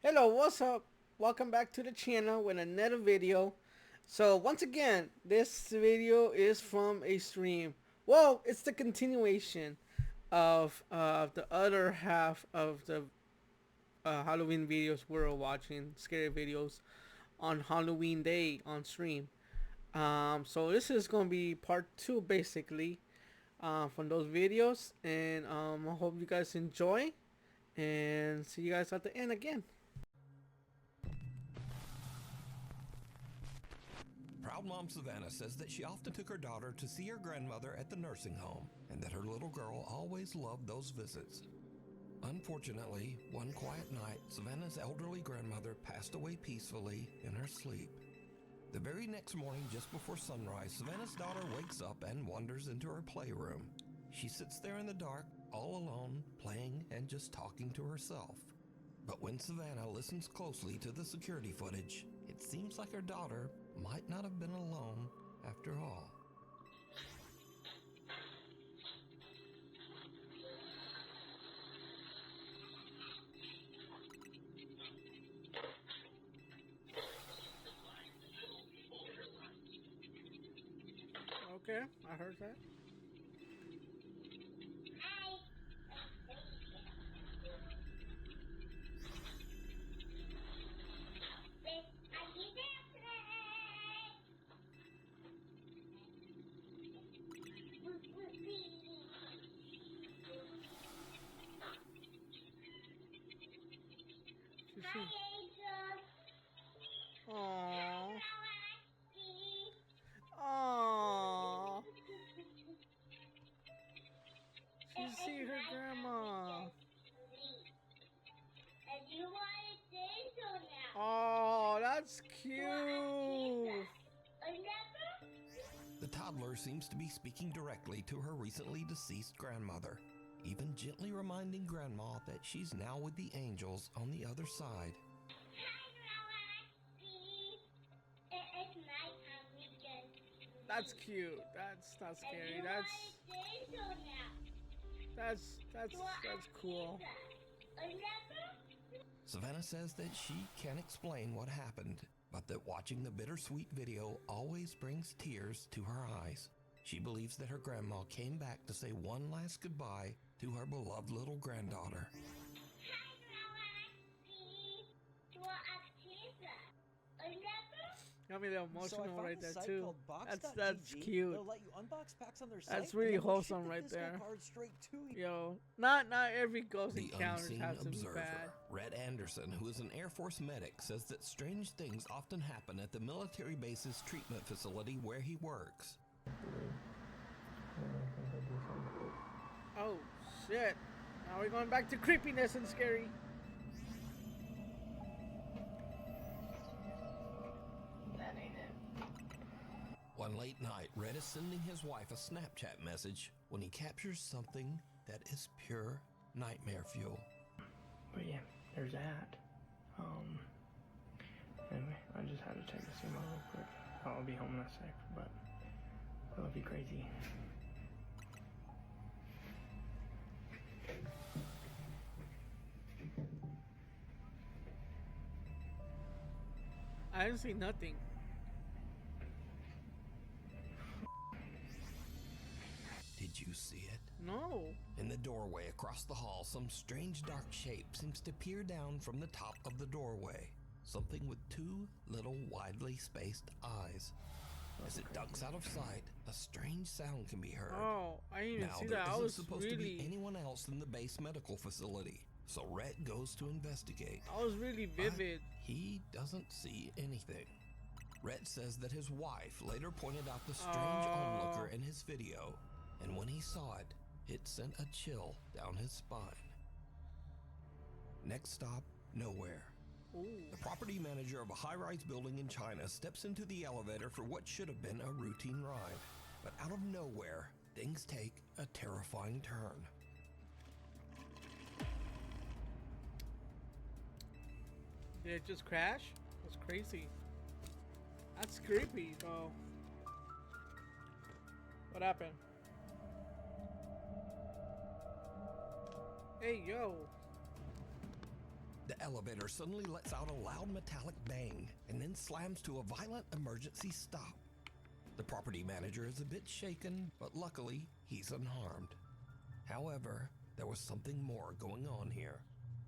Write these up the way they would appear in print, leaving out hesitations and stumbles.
Hello, what's up? Welcome back to the channel with another video. So once again, this video is from a stream. Well, it's the continuation of the other half of the Halloween videos we're watching, scary videos on Halloween day on stream. So this is gonna be part two basically from those videos, and I hope you guys enjoy, and see you guys at the end again. Proud mom Savannah says that she often took her daughter to see her grandmother at the nursing home and that her little girl always loved those visits. Unfortunately, one quiet night, Savannah's elderly grandmother passed away peacefully in her sleep. The very next morning, just before sunrise, Savannah's daughter wakes up and wanders into her playroom. She sits there in the dark, all alone, playing and just talking to herself. But when Savannah listens closely to the security footage, it seems like her daughter might not have been alone after all. Okay, I heard that. Aww. Aww. She see her grandma. Oh, that's cute. The toddler seems to be speaking directly to her recently deceased grandmother, even gently reminding Grandma that she's now with the angels on the other side. That's cute. That's not scary. That's cool. Savannah says that she can't explain what happened, but that watching the bittersweet video always brings tears to her eyes. She believes that her grandma came back to say one last goodbye to her beloved little granddaughter. Got me a little So I emotional found right this there site too. called That's Box.gg. cute. They'll let you unbox packs on their That's site, really and then they'll ship wholesome the right physical there. card straight to you. Yo, not every ghost The encounter unseen has to be observer, bad. Red Anderson, who is an Air Force medic, says that strange things often happen at the military base's treatment facility where he works. Oh shit! Now we're going back to creepiness and scary. That ain't it. One late night, Red is sending his wife a Snapchat message when he captures something that is pure nightmare fuel. But yeah, there's that. Anyway, I just had to check this email real quick. I'll be home in a sec, but it'll be crazy. I didn't see nothing. Did you see it? No. In the doorway across the hall, some strange dark shape seems to peer down from the top of the doorway. Something with two little widely spaced eyes. As it ducks out of sight, a strange sound can be heard. Oh, I didn't even Now, see there that. I isn't was supposed to be really, anyone else in the base medical facility, so Rhett goes to investigate. I was really vivid. But he doesn't see anything. Rhett says that his wife later pointed out the strange onlooker in his video, and when he saw it, it sent a chill down his spine. Next stop, nowhere. Ooh. The property manager of a high-rise building in China steps into the elevator for what should have been a routine ride. But out of nowhere, things take a terrifying turn. Did it just crash? That's crazy. That's creepy, though. What happened? Hey, yo. The elevator suddenly lets out a loud metallic bang and then slams to a violent emergency stop. The property manager is a bit shaken, but luckily he's unharmed. However, there was something more going on here.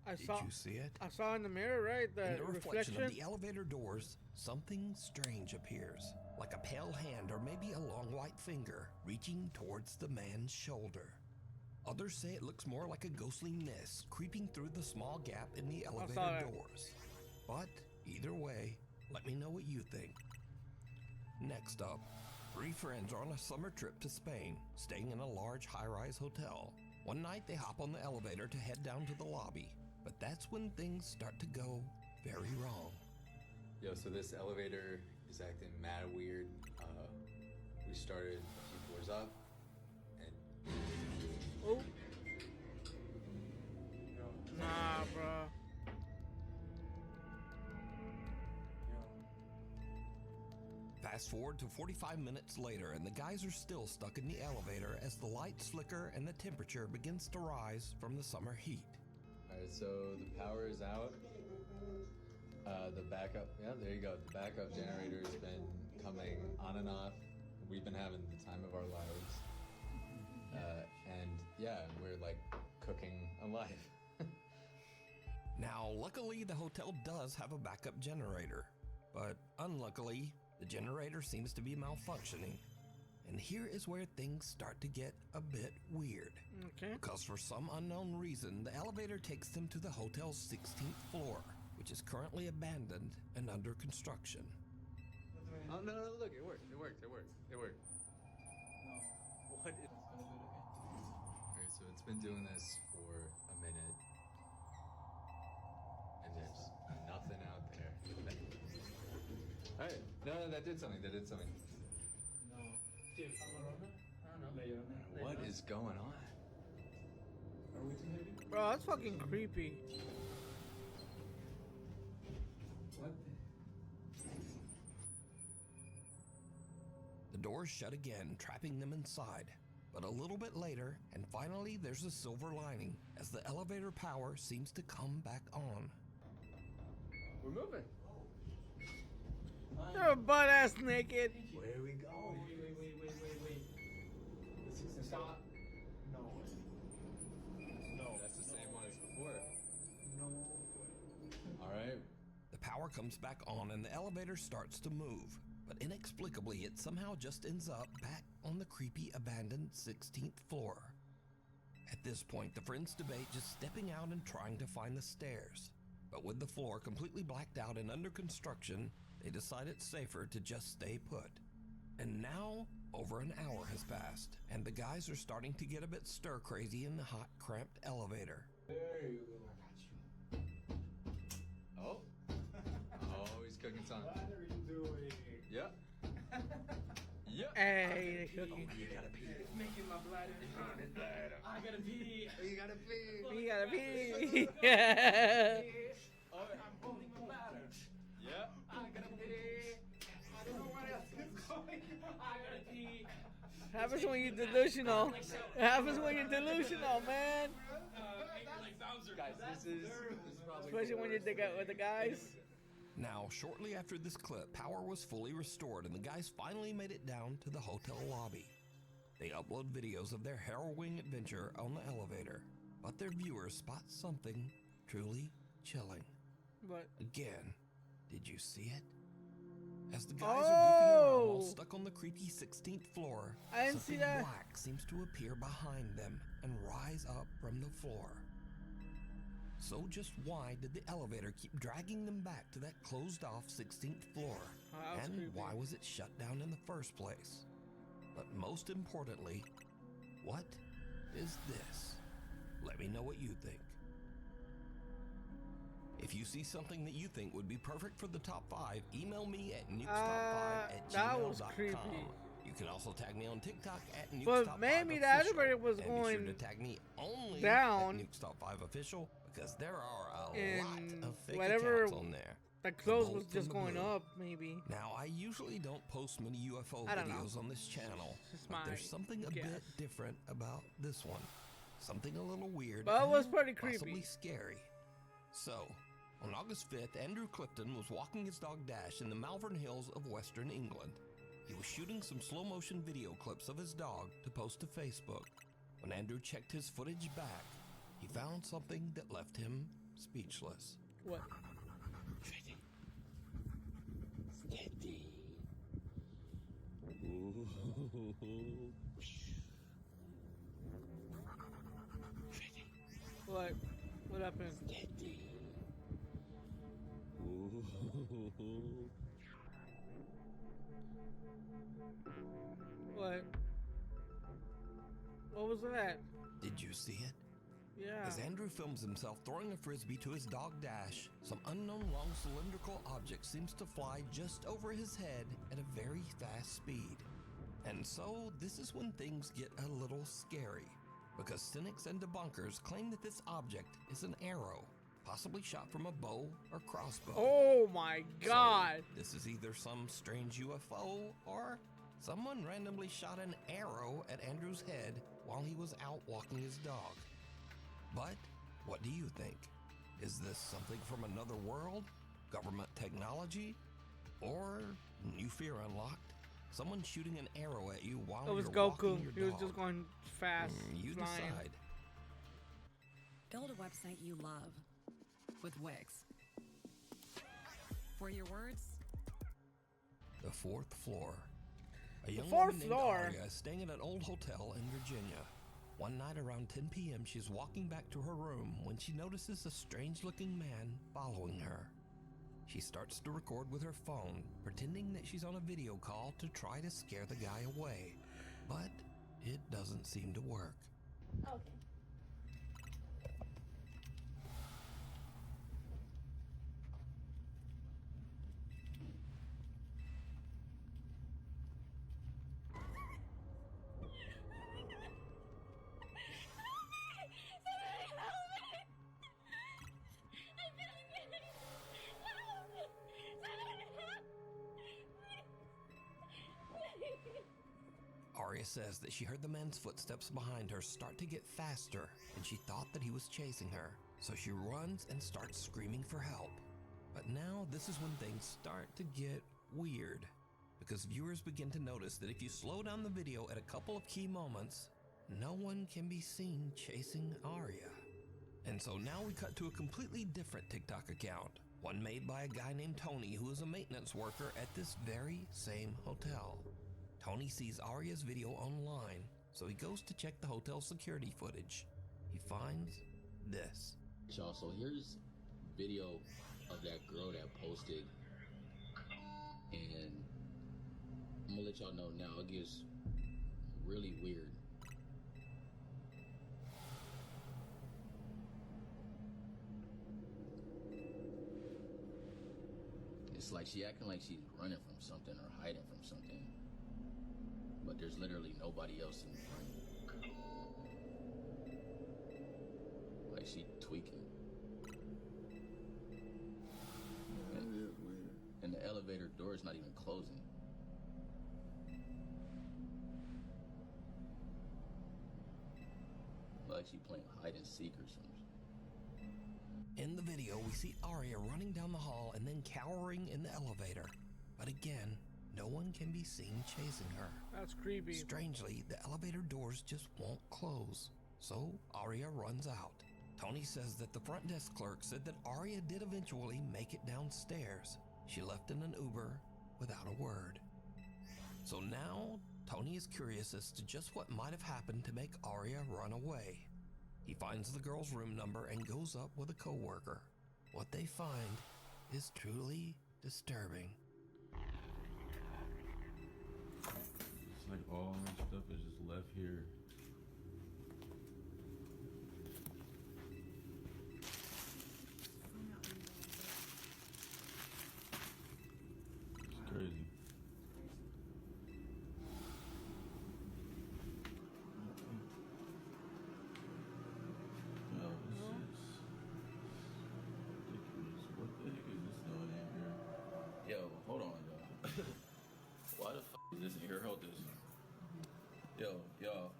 Did you see it? I saw in the mirror, right? In the reflection of the elevator doors, something strange appears, like a pale hand or maybe a long white finger reaching towards the man's shoulder. Others say it looks more like a ghostly mist creeping through the small gap in the elevator doors. But either way, let me know what you think. Next up, 3 friends are on a summer trip to Spain, staying in a large high-rise hotel. One night they hop on the elevator to head down to the lobby, but that's when things start to go very wrong. Yo, so this elevator is acting mad weird. We started a few floors up, and oh, nah, bro. Fast forward to 45 minutes later, and the guys are still stuck in the elevator as the lights flicker and the temperature begins to rise from the summer heat. alright, so the power is out. The backup, yeah, there you go. The backup generator has been coming on and off. We've been having the time of our lives. And yeah, we're like cooking alive. Now, luckily, the hotel does have a backup generator, but unluckily, the generator seems to be malfunctioning. And here is where things start to get a bit weird. Okay. Because for some unknown reason, the elevator takes them to the hotel's 16th floor, which is currently abandoned and under construction. Oh, no, look, it worked. It worked. No. What? Alright, so it's been doing this for a minute. And there's nothing out there. Alright, no, that did something. No. What is going on? Are we too heavy? Bro, that's fucking creepy. What? The doors shut again, trapping them inside. But a little bit later, and finally there's a silver lining, as the elevator power seems to come back on. We're moving. You're butt ass naked. Where are we going? Wait. This is the stop. No. No. That's the same one as before. No. Alright. The power comes back on and the elevator starts to move, but inexplicably it somehow just ends up back on the creepy abandoned 16th floor. At this point, the friends debate just stepping out and trying to find the stairs. But with the floor completely blacked out and under construction, they decide it's safer to just stay put. And now, over an hour has passed, and the guys are starting to get a bit stir-crazy in the hot, cramped elevator. There you go. I got you. Oh. Oh, he's cooking something. What are you doing? Yep. Yep. Hey, the cookie. You gotta pee. It's making my bladder. I gotta pee. You gotta pee. You gotta pee. Yeah. I'm holding my bladder. Yep. I gotta pee. I don't know what else is going. I gotta pee. Happens when you're delusional. It happens when you're delusional, man. Guys, this is probably Especially when you dig out with the guys. Now, shortly after this clip, power was fully restored and the guys finally made it down to the hotel lobby. They upload videos of their harrowing adventure on the elevator, but their viewers spot something truly chilling. But Again, did you see it? As the guys are goofing around while stuck on the creepy 16th floor, I didn't see something that. black seems to appear behind them and rise up from the floor. So just why did the elevator keep dragging them back to that closed-off 16th floor? Oh, that was And creepy. why was it shut down in the first place? But most importantly, what is this? Let me know what you think. If you see something that you think would be perfect for the top 5, email me at nukestop5@gmail.com. that was creepy. You can also tag me on TikTok at nukestop5official. But maybe the elevator was and be going sure to tag me only down at nukestop5official because there are a and lot of fake whatever accounts on there. the clothes bolt was just from the going blue. up, maybe. Now, I usually don't post many UFO I don't know. videos on this channel, Just but my there's something a guess. bit different about this one. Something a little weird But it was and pretty possibly creepy. scary. So, On August 5th, Andrew Clifton was walking his dog Dash in the Malvern Hills of Western England. He was shooting some slow-motion video clips of his dog to post to Facebook. When Andrew checked his footage back, he found something that left him speechless. What? Steady. Ooh. Steady. What? What happened? Steady. Ooh. What? What was that? Did you see it? Yeah. As Andrew films himself throwing a frisbee to his dog Dash, some unknown long cylindrical object seems to fly just over his head at a very fast speed. And so this is when things get a little scary, because cynics and debunkers claim that this object is an arrow, possibly shot from a bow or crossbow. Oh my God. So, this is either some strange UFO or someone randomly shot an arrow at Andrew's head while he was out walking his dog. But what do you think? Is this something from another world? Government technology? Or new fear unlocked? Someone shooting an arrow at you while It was you're Goku. walking your He was dog. just going fast. You flying. decide. Build a website you love with Wix. For your words, The fourth floor. A young fourth woman named floor? Aria is staying at an old hotel in Virginia. One night around 10 p.m., she's walking back to her room when she notices a strange-looking man following her. She starts to record with her phone, pretending that she's on a video call to try to scare the guy away. But it doesn't seem to work. Okay. Aria says that she heard the man's footsteps behind her start to get faster, and she thought that he was chasing her. So she runs and starts screaming for help. But now this is when things start to get weird, because viewers begin to notice that if you slow down the video at a couple of key moments, no one can be seen chasing Aria. And so now we cut to a completely different TikTok account, one made by a guy named Tony who is a maintenance worker at this very same hotel. Tony sees Aria's video online, so he goes to check the hotel security footage. He finds this. Y'all, so here's video of that girl that posted, and I'm gonna let y'all know now, it gets really weird. It's like she acting like she's running from something or hiding from something, but there's literally nobody else in front. Like she tweaking. And the elevator door is not even closing. Like she playing hide and seek or something. In the video, we see Aria running down the hall and then cowering in the elevator. But again, no one can be seen chasing her. That's creepy. Strangely, the elevator doors just won't close. So Aria runs out. Tony says that the front desk clerk said that Aria did eventually make it downstairs. She left in an Uber without a word. So now, Tony is curious as to just what might have happened to make Aria run away. He finds the girl's room number and goes up with a coworker. What they find is truly disturbing. It's like all my stuff is just left here. It's crazy. Yo, this is ridiculous. What the heck is this doing in here? Yo, hold on, y'all. Why the f is this in here? Hold this. Yo, y'all.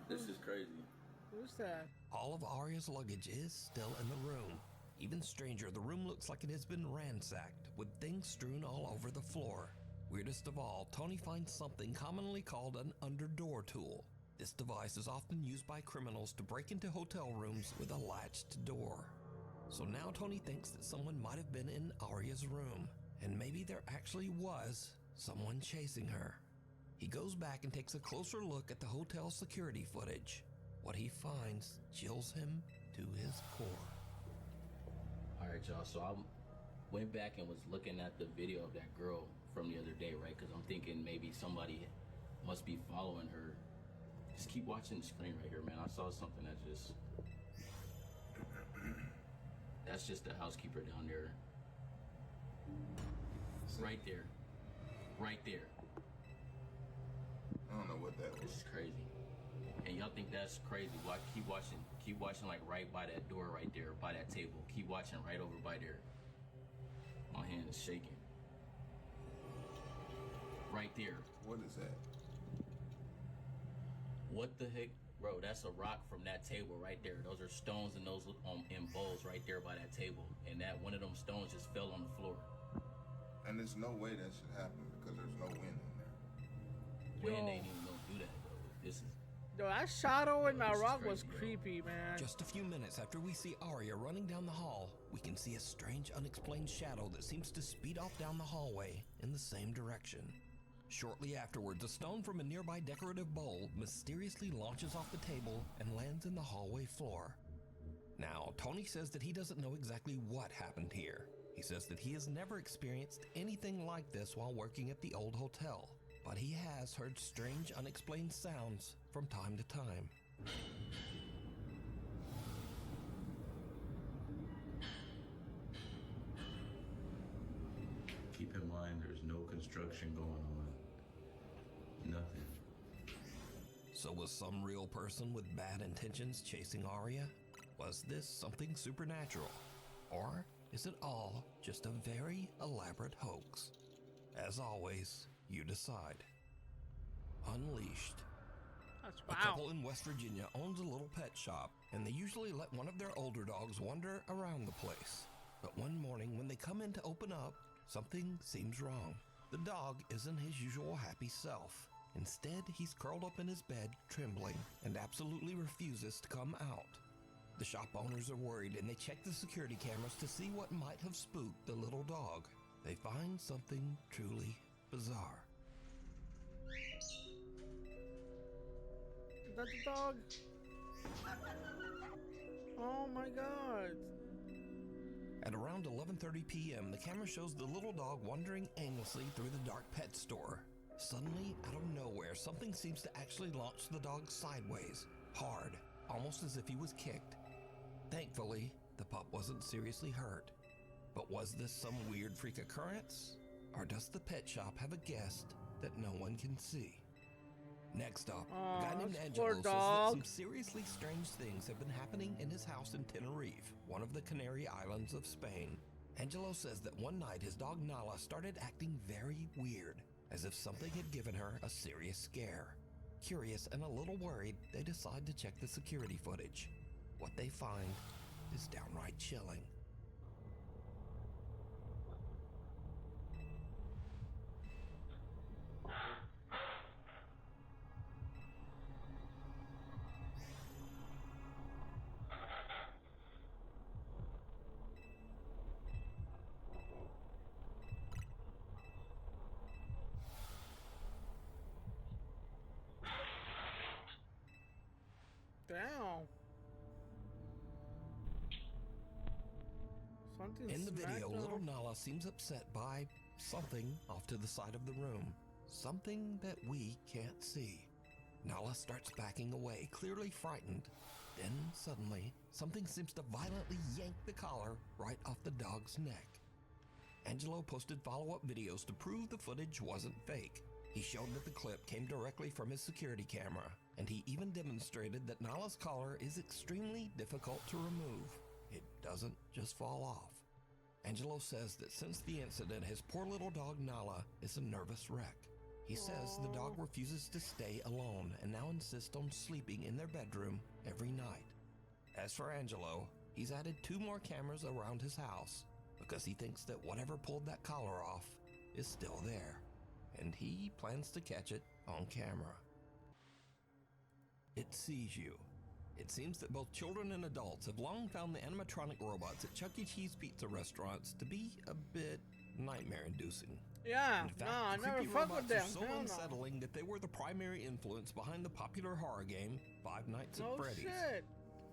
This is crazy. Who's that? All of Arya's luggage is still in the room. Even stranger, the room looks like it has been ransacked, with things strewn all over the floor. Weirdest of all, Tony finds something commonly called an underdoor tool. This device is often used by criminals to break into hotel rooms with a latched door. So now Tony thinks that someone might have been in Arya's room, and maybe there actually was someone chasing her. He goes back and takes a closer look at the hotel security footage. What he finds chills him to his core. All right, y'all. So I went back and was looking at the video of that girl from the other day, right? Because I'm thinking maybe somebody must be following her. Just keep watching the screen right here, man. I saw something that just... That's just the housekeeper down there. Right there. Right there. I don't know what that This was. is crazy. And y'all think that's crazy? Why keep watching like right by that door right there, by that table. Keep watching right over by there. My hand is shaking. Right there. What is that? What the heck? Bro, that's a rock from that table right there. Those are stones and those in bowls right there by that table. And that one of them stones just fell on the floor. And there's no way that should happen because there's no wind in there. Wind ain't even gonna do that though. This is Yo, that shadow in that This is rock was crazy, creepy, man. Just a few minutes after we see Arya running down the hall, we can see a strange unexplained shadow that seems to speed off down the hallway in the same direction. Shortly afterwards, a stone from a nearby decorative bowl mysteriously launches off the table and lands in the hallway floor. Now, Tony says that he doesn't know exactly what happened here. He says that he has never experienced anything like this while working at the old hotel, but he has heard strange unexplained sounds from time to time. Keep in mind, there's no construction going on. Nothing. So was some real person with bad intentions chasing Arya? Was this something supernatural? Or is it all just a very elaborate hoax? As always, you decide. Unleashed. That's A wow. couple in West Virginia owns a little pet shop, and they usually let one of their older dogs wander around the place. But one morning, when they come in to open up, something seems wrong. The dog isn't his usual happy self. Instead, he's curled up in his bed, trembling, and absolutely refuses to come out. The shop owners are worried, and they check the security cameras to see what might have spooked the little dog. They find something truly bizarre. Is that the dog? Oh my god. At around 11:30 p.m., the camera shows the little dog wandering aimlessly through the dark pet store. Suddenly, out of nowhere, something seems to actually launch the dog sideways, hard, almost as if he was kicked. Thankfully, the pup wasn't seriously hurt. But was this some weird freak occurrence? Or does the pet shop have a guest that no one can see? Next up, a guy named this Angelo poor says that dog. some seriously strange things have been happening in his house in Tenerife, one of the Canary Islands of Spain. Angelo says that one night his dog Nala started acting very weird, as if something had given her a serious scare. Curious and a little worried, they decide to check the security footage. What they find is downright chilling. Damn. Something In the smacked video, her. little Nala seems upset by something off to the side of the room. Something that we can't see. Nala starts backing away, clearly frightened. Then, suddenly, something seems to violently yank the collar right off the dog's neck. Angelo posted follow-up videos to prove the footage wasn't fake. He showed that the clip came directly from his security camera, and he even demonstrated that Nala's collar is extremely difficult to remove. It doesn't just fall off. Angelo says that since the incident, his poor little dog Nala is a nervous wreck. He says the dog refuses to stay alone and now insists on sleeping in their bedroom every night. As for Angelo, he's added 2 more cameras around his house because he thinks that whatever pulled that collar off is still there, and he plans to catch it on camera. It sees you. It seems that both children and adults have long found the animatronic robots at Chuck E. Cheese pizza restaurants to be a bit nightmare-inducing. Yeah, In fact, no, I the never creepy fuck with robots them. are so Hell no. unsettling that they were the primary influence behind the popular horror game Five Nights at No Freddy's. shit.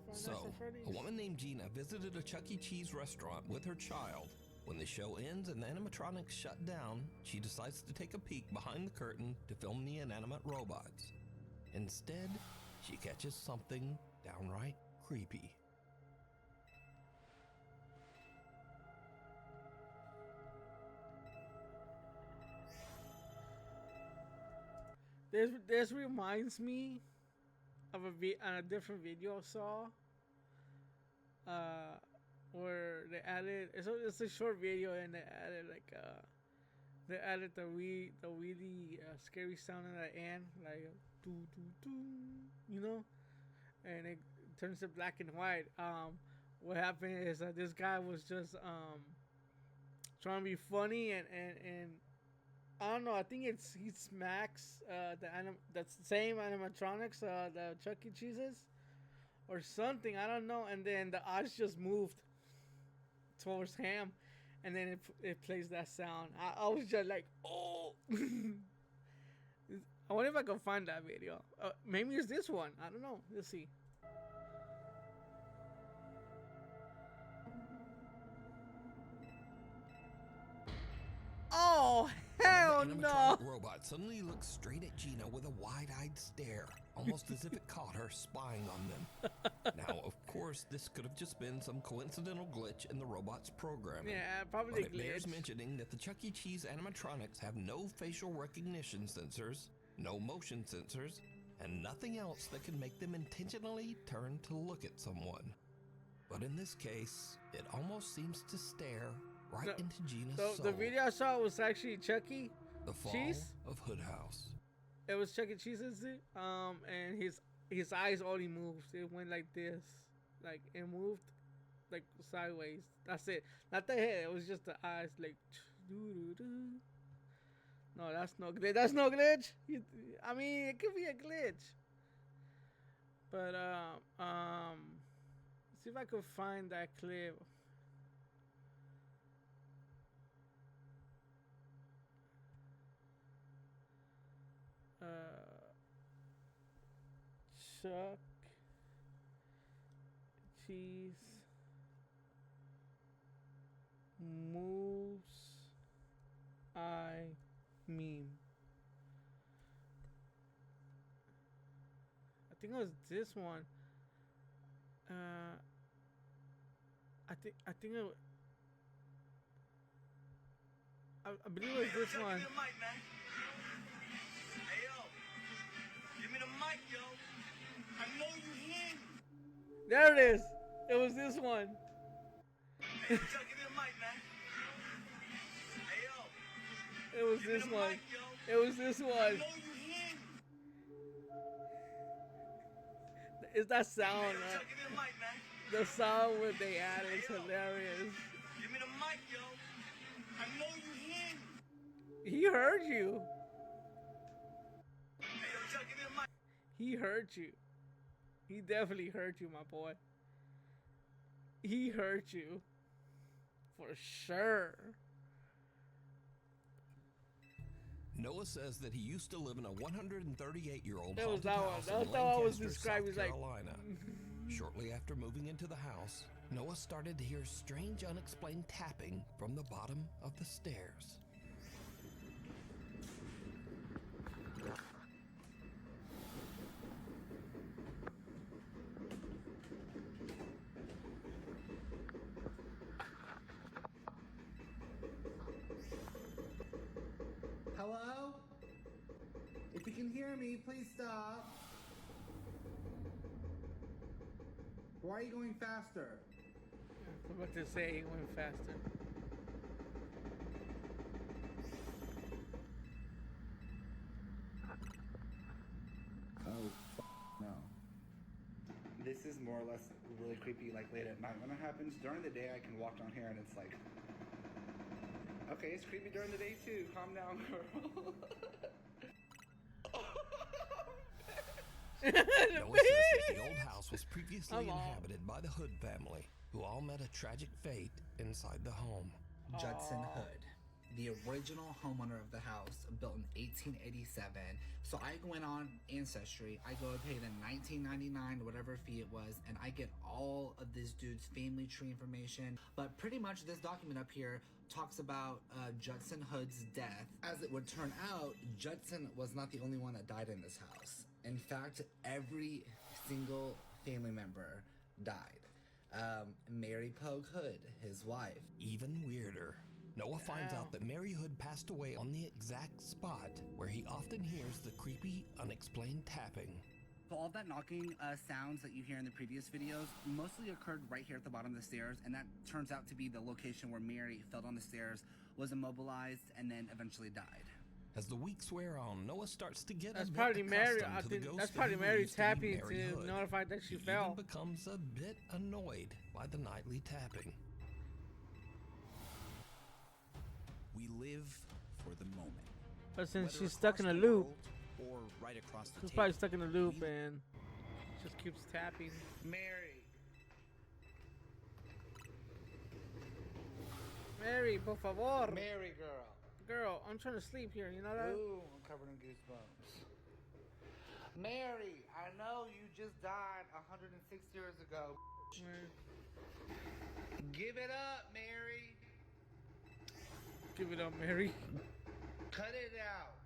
Five Nights So, at Freddy's. a woman named Gina visited a Chuck E. Cheese restaurant with her child. When the show ends and the animatronics shut down, she decides to take a peek behind the curtain to film the inanimate robots. Instead, she catches something downright creepy. This reminds me of a different video I saw. Where they added it's a short video and they added they added the really scary sound at the end, like doo doo doo, you know, and it turns to black and white. What happened is that this guy was just trying to be funny and I don't know. I think he smacks that's the same animatronics the Chuck E. Cheese's or something. I don't know. And then the eyes just moved towards him, and then it plays that sound. I was just like, oh. I wonder if I can find that video. Maybe it's this one. I don't know. Let's see. Oh, hell The no! animatronic robot suddenly looks straight at Gina with a wide-eyed stare, almost as if it caught her spying on them. Now, of course, this could have just been some coincidental glitch in the robot's programming. Yeah, probably But it glitch. bears mentioning that the Chuck E. Cheese animatronics have no facial recognition sensors, no motion sensors, and nothing else that can make them intentionally turn to look at someone. But in this case, it almost seems to stare right into Gina's soul. The video I saw was actually Chuck E. The Fall Cheese? of Hood House. It was Chuck E. Cheese's, and his eyes only moved. It went like this, like it moved, like sideways. That's it. Not the head. It was just the eyes, like. Doo-doo-doo. No, that's no glitch. That's no glitch. I mean, it could be a glitch. But see if I could find that clip. Chuck Cheese moves eye meme. I think it was this one. I think it. I believe it was this one. Give me the mic, yo. I know you here. There it is. It was this one. Hey, Chuck, give me the mic, man. Hey, yo. It was Give me this the one. mic, yo. It was this I one. know you here. It's that Hey, sound, yo, man. Chuck, give me the mic, man. The sound what they added is hilarious. Give me the mic, yo. I know you here. He heard you. Hey, yo, Chuck, give me the mic. He heard you. He definitely heard you, my boy. He heard you. For sure. Noah says that he used to live in a 138-year-old That was haunted that one. house That was in how I was Lancaster, describing. South Like, Carolina. Shortly after moving into the house, Noah started to hear strange, unexplained tapping from the bottom of the stairs. Hello? If you can hear me, please stop. Why are you going faster? I'm about to say it went faster. Oh, no. This is more or less really creepy like late at night when it happens. During the day I can walk down here and it's like, okay, it's creepy during the day too. Calm down, girl. Noah says that the old house was previously inhabited by the Hood family, who all met a tragic fate inside the home. Judson Hood, the original homeowner of the house, built in 1887. So I went on Ancestry, I go and pay the $19.99, whatever fee it was, and I get all of this dude's family tree information. But pretty much this document up here talks about Judson Hood's death. As it would turn out, Judson was not the only one that died in this house. In fact, every single family member died. Mary Pogue Hood, his wife. Even weirder, Noah finds out that Mary Hood passed away on the exact spot where he often hears the creepy, unexplained tapping. So all that knocking sounds that you hear in the previous videos mostly occurred right here at the bottom of the stairs, and that turns out to be the location where Mary fell down the stairs, was immobilized, and then eventually died. As the weeks wear on, Noah starts to get That's a bit probably Mary. accustomed to the ghost That's that probably he Mary believes to be tapping Mary to Hood. notify that she He fell. even becomes a bit annoyed by the nightly tapping. We live for the moment. But since Whether she's stuck in a across the loop, world or right across the she's table, probably stuck in a loop and just keeps tapping. Mary. Mary, por favor. Mary, girl. Girl, I'm trying to sleep here. You know that? Ooh, I'm covered in goosebumps. Mary, I know you just died 106 years ago. Give it up, Mary. Give it up, Mary. Cut it out.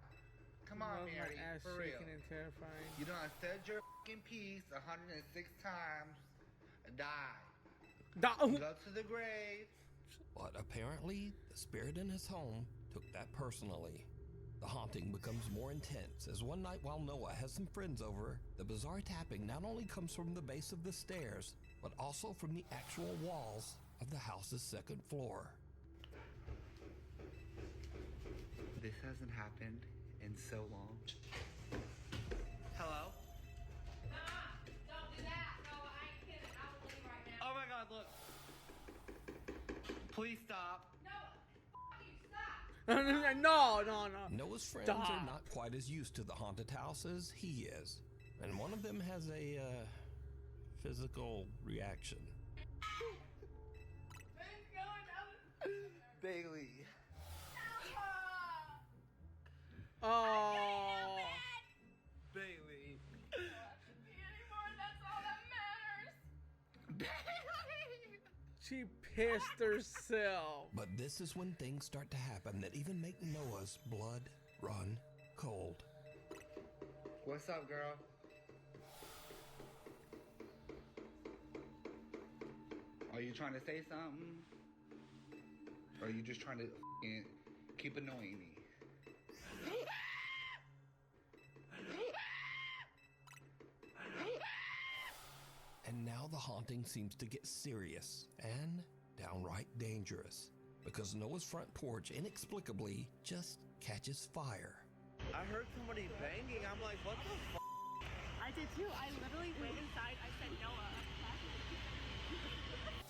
Come on, Love my Mary. ass For real. shaking and terrifying. You done said your fucking piece 106 times. Die. Go to the grave. But apparently, the spirit in his home took that personally. The haunting becomes more intense as one night while Noah has some friends over, the bizarre tapping not only comes from the base of the stairs, but also from the actual walls of the house's second floor. This hasn't happened in so long. Hello? Don't do that. No, I ain't kidding. I will leave right now. Oh my god, look. Please stop. No, no. Noah's friends Stop. are not quite as used to the haunted house as he is, and one of them has a physical reaction. Bailey. Oh. Bailey. She pissed herself. But this is when things start to happen that even make Noah's blood run cold. What's up, girl? Are you trying to say something? Or are you just trying to keep annoying me? And now the haunting seems to get serious and downright dangerous because Noah's front porch inexplicably just catches fire. I heard somebody banging. I'm like, what the f? I did too. I literally went inside. I said, Noah.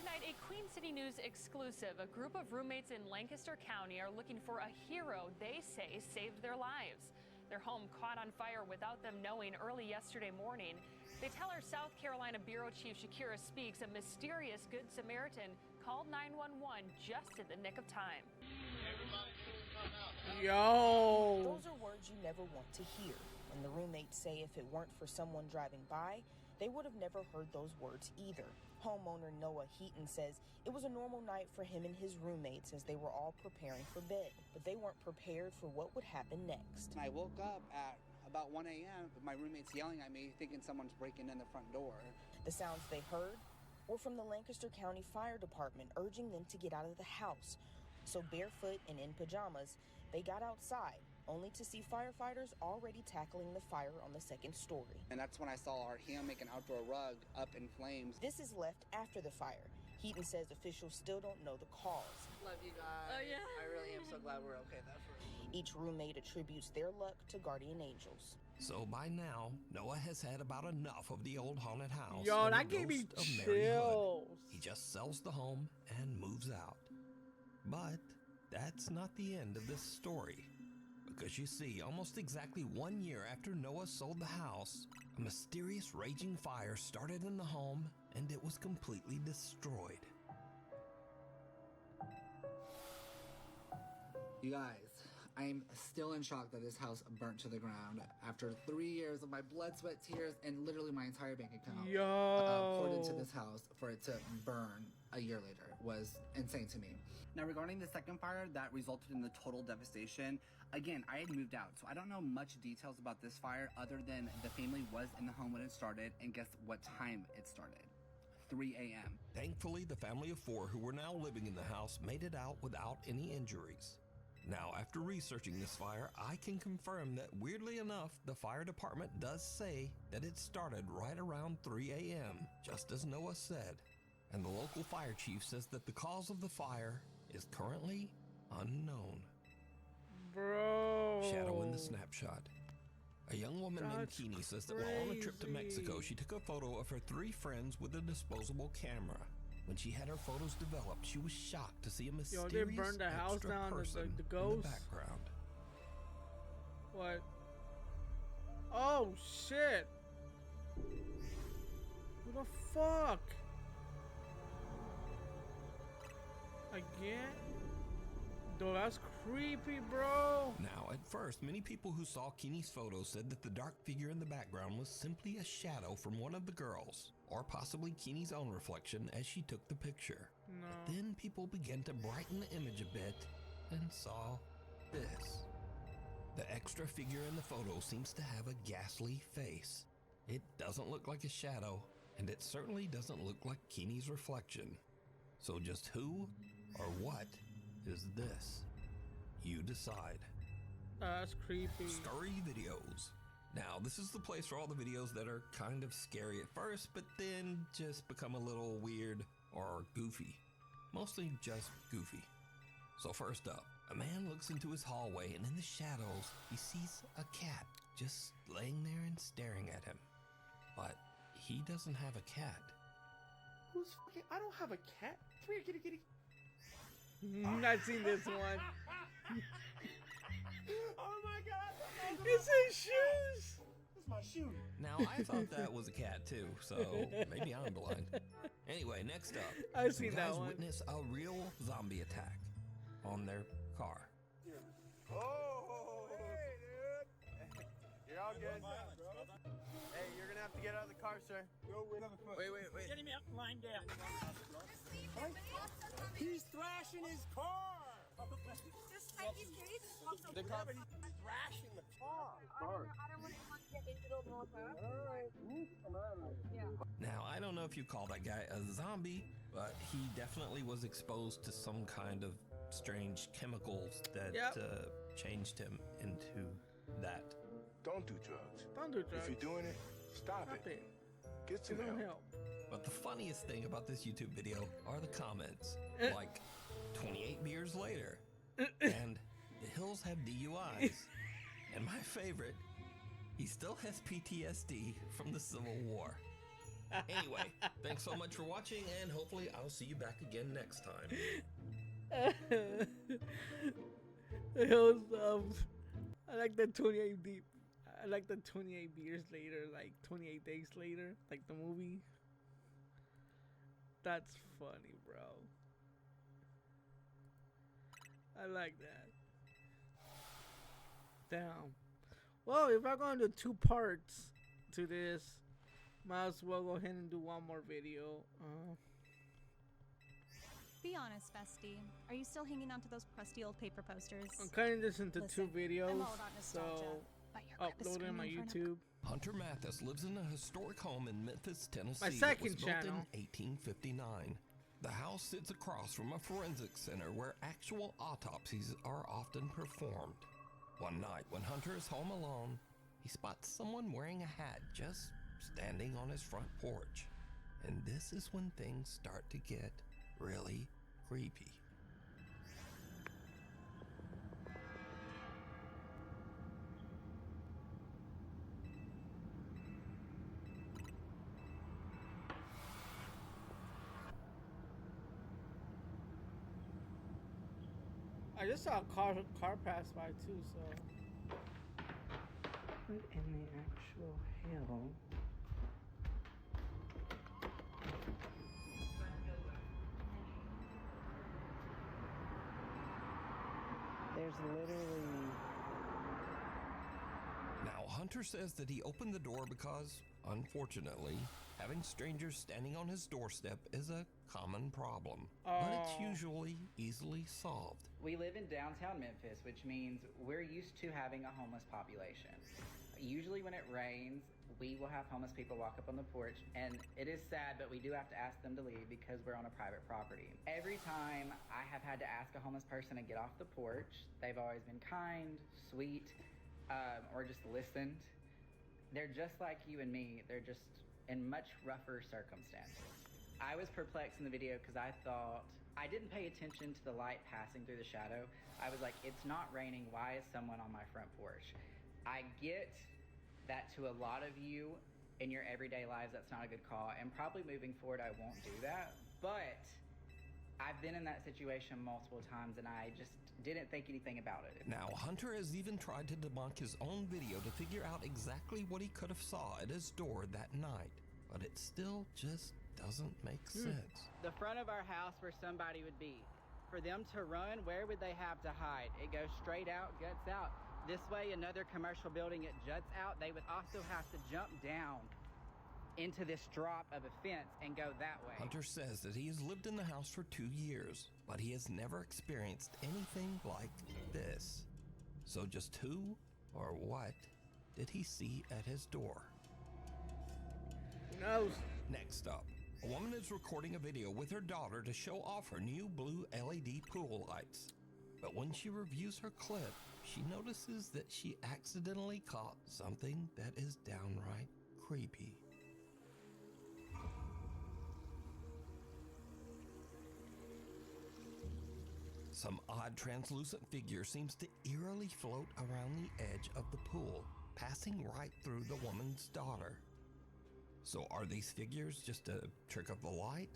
Tonight, a Queen City News exclusive. A group of roommates in Lancaster County are looking for a hero they say saved their lives. Their home caught on fire without them knowing early yesterday morning. They tell our South Carolina Bureau Chief Shakira Speaks a mysterious Good Samaritan called 911 just in the nick of time. Yo. Those are words you never want to hear. And the roommates say if it weren't for someone driving by, they would have never heard those words either. Homeowner Noah Heaton says it was a normal night for him and his roommates as they were all preparing for bed, but they weren't prepared for what would happen next. I woke up at about 1 a.m. with my roommates yelling at me, thinking someone's breaking in the front door. The sounds they heard were from the Lancaster County Fire Department urging them to get out of the house. So barefoot and in pajamas, they got outside, only to see firefighters already tackling the fire on the second story. And that's when I saw our hammock and outdoor rug up in flames. This is left after the fire. Heaton says officials still don't know the cause. Love you guys. Oh, yeah. I really am so glad we're okay that first. Each roommate attributes their luck to guardian angels. So by now, Noah has had about enough of the old haunted house. Yo, and that the gave me ghost of Mary Hood. chills. He just sells the home and moves out. But that's not the end of this story. Because you see, almost exactly 1 year after Noah sold the house, a mysterious raging fire started in the home and it was completely destroyed. You guys, I'm still in shock that this house burnt to the ground after 3 years of my blood, sweat, tears, and literally my entire bank account poured into this house. For it to burn a year later was insane to me. Now, regarding the second fire that resulted in the total devastation, again, I had moved out, so I don't know much details about this fire other than the family was in the home when it started, and guess what time it started? 3 a.m. Thankfully, the family of 4 who were now living in the house made it out without any injuries. Now, after researching this fire, I can confirm that, weirdly enough, the fire department does say that it started right around 3 a.m., just as Noah said. And the local fire chief says that the cause of the fire is currently unknown. Bro. Shadow in the snapshot. A young woman named Keeney says that while on a trip to Mexico, she took a photo of her 3 friends with a disposable camera. When she had her photos developed, she was shocked to see a mysterious they burned the house extra down, person the in ghost? the background. What? Oh, shit. What the fuck? Again? Dude, that's creepy, bro. Now, at first, many people who saw Keeney's photo said that the dark figure in the background was simply a shadow from one of the girls, or possibly Keeney's own reflection as she took the picture. No. But then people began to brighten the image a bit and saw this. The extra figure in the photo seems to have a ghastly face. It doesn't look like a shadow, and it certainly doesn't look like Keeney's reflection. So just who or what is this? You decide. That's creepy. Scary videos. Now, this is the place for all the videos that are kind of scary at first, but then just become a little weird or goofy. Mostly just goofy. So first up, a man looks into his hallway and in the shadows, he sees a cat just laying there and staring at him. But he doesn't have a cat. Who's fucking? I don't have a cat. Come here, kitty, kitty. I've seen this one. Oh my god! It's his shoes. It's my shoe. Now, I thought that was a cat too, so maybe I'm blind. Anyway, next up, I've some seen that guys one. witness a real zombie attack on their car. Oh, hey, dude. You're all good. Hey, you're gonna have to get out of the car, sir. Wait. Get him out and line down. He's thrashing his car. Just like these kids. The car. He's thrashing the car. I don't want to get into the motor. Yeah. Now, I don't know if you call that guy a zombie, but he definitely was exposed to some kind of strange chemicals that changed him into that. Don't do drugs. Don't do drugs. If you're doing it, stop it. Get some help. But the funniest thing about this YouTube video are the comments. Like, 28 beers later, and the Hills have DUIs. And my favorite, he still has PTSD from the Civil War. Anyway, thanks so much for watching, and hopefully I'll see you back again next time. The Hills of... I like the 28 deep. I like the 28 beers later, like 28 days later, like the movie. That's funny, bro. I like that. Damn. Well, if I'm going to do 2 parts to this, might as well go ahead and do one more video. Be honest, Bestie. Are you still hanging on to those crusty old paper posters? I'm cutting this into 2 videos, I'm all about nostalgia, so but your grip is upload it on my screaming for an YouTube. Hunter Mathis lives in a historic home in Memphis, Tennessee. My that was second built channel. in 1859. The house sits across from a forensic center where actual autopsies are often performed. One night, when Hunter is home alone, he spots someone wearing a hat just standing on his front porch. And this is when things start to get really creepy. I just saw a car pass by too, so. What in the actual hell? There's literally... Now, Hunter says that he opened the door because, unfortunately, having strangers standing on his doorstep is a common problem. But it's usually easily solved. We live in downtown Memphis, which means we're used to having a homeless population. Usually when it rains, we will have homeless people walk up on the porch, and it is sad, but we do have to ask them to leave because we're on a private property. Every time I have had to ask a homeless person to get off the porch, they've always been kind, sweet, or just listened. They're just like you and me. They're just in much rougher circumstances. I was perplexed in the video because I thought, I didn't pay attention to the light passing through the shadow. I was like, it's not raining. Why is someone on my front porch? I get that to a lot of you in your everyday lives, that's not a good call. And probably moving forward, I won't do that. But I've been in that situation multiple times and I just didn't think anything about it. Now, Hunter has even tried to debunk his own video to figure out exactly what he could have saw at his door that night. But it still just doesn't make sense. The front of our house where somebody would be. For them to run, where would they have to hide? It goes straight out, guts out. This way, another commercial building, it juts out. They would also have to jump down into this drop of a fence and go that way. Hunter says that he has lived in the house for 2 years, but he has never experienced anything like this. So just who or what did he see at his door? Who knows? Next up, a woman is recording a video with her daughter to show off her new blue LED pool lights. But when she reviews her clip, she notices that she accidentally caught something that is downright creepy. Some odd translucent figure seems to eerily float around the edge of the pool, passing right through the woman's daughter. So are these figures just a trick of the light?